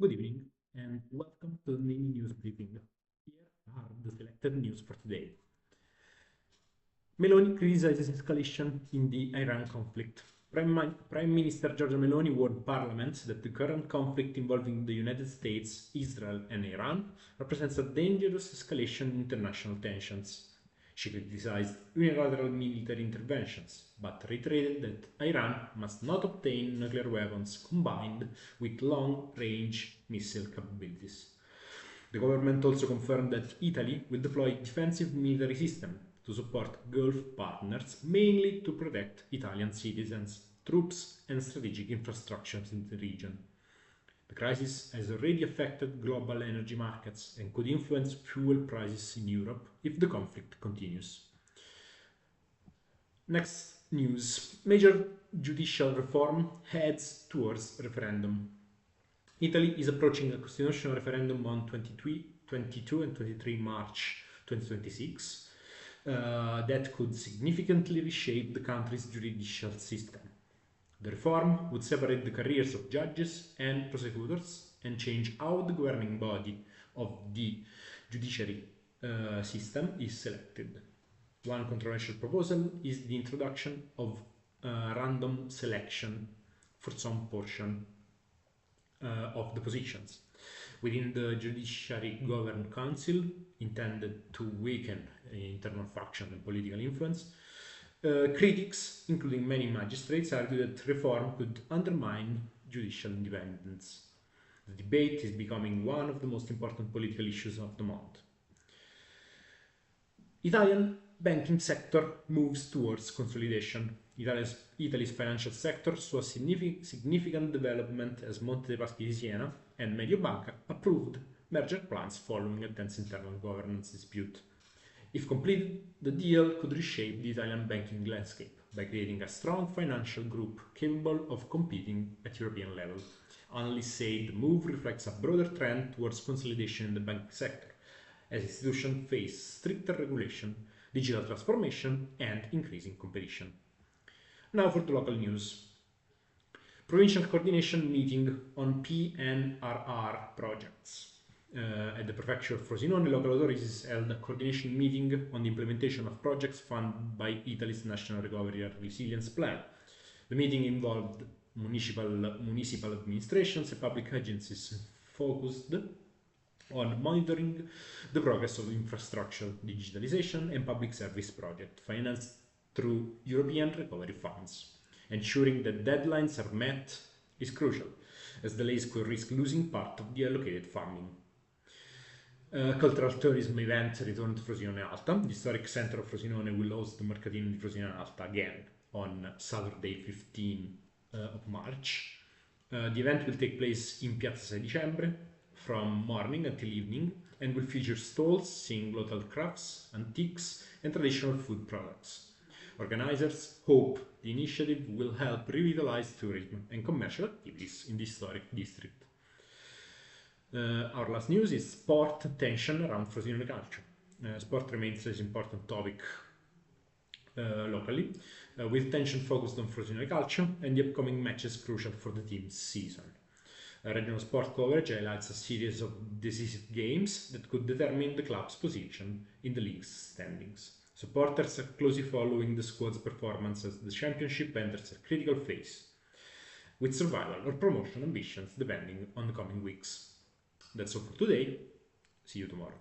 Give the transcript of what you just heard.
Good evening and welcome to the mini news briefing. Here are the selected news for today. Meloni criticizes escalation in the Iran conflict. Prime Minister Giorgia Meloni warned Parliament that the current conflict involving the United States, Israel, and Iran represents a dangerous escalation in international tensions. She criticized unilateral military interventions, but reiterated that Iran must not obtain nuclear weapons combined with long-range missile capabilities. The government also confirmed that Italy will deploy defensive military systems to support Gulf partners, mainly to protect Italian citizens, troops, and strategic infrastructures in the region. The crisis has already affected global energy markets and could influence fuel prices in Europe if the conflict continues. Next news. Major judicial reform heads towards referendum. Italy is approaching a constitutional referendum on 22 and 23 March 2026 that could significantly reshape the country's judicial system. The reform would separate the careers of judges and prosecutors and change how the governing body of the judiciary system is selected. One controversial proposal is the introduction of random selection for some portion of the positions within the Judiciary Governed Council, intended to weaken internal faction and political influence. Critics, including many magistrates, argue that reform could undermine judicial independence. The debate is becoming one of the most important political issues of the month. Italian banking sector moves towards consolidation. Italy's financial sector saw significant development as Monte dei Paschi di Siena and Mediobanca approved merger plans following a tense internal governance dispute. If completed, the deal could reshape the Italian banking landscape by creating a strong financial group capable of competing at European level. Analysts say the move reflects a broader trend towards consolidation in the banking sector, as institutions face stricter regulation, digital transformation, and increasing competition. Now for the local news. Provincial coordination meeting on PNRR projects. At the prefecture of Frosinone, local authorities held a coordination meeting on the implementation of projects funded by Italy's National Recovery and Resilience Plan. The meeting involved municipal administrations and public agencies focused on monitoring the progress of infrastructure, digitalization, and public service projects financed through European recovery funds. Ensuring that deadlines are met is crucial, as delays could risk losing part of the allocated funding. Cultural tourism event returned to Frosinone Alta. The historic center of Frosinone will host the Mercatino di Frosinone Alta again on Saturday 15 of March. The event will take place in Piazza 6 Dicembre from morning until evening and will feature stalls selling local crafts, antiques, and traditional food products. Organizers hope the initiative will help revitalize tourism and commercial activities in the historic district. Our last news is sport tension around Frosinone Calcio. Sport remains an important topic locally, with tension focused on Frosinone Calcio and the upcoming matches crucial for the team's season. Regional sport coverage highlights a series of decisive games that could determine the club's position in the league's standings. Supporters are closely following the squad's performance as the championship enters a critical phase, with survival or promotion ambitions depending on the coming weeks. That's all for today. See you tomorrow.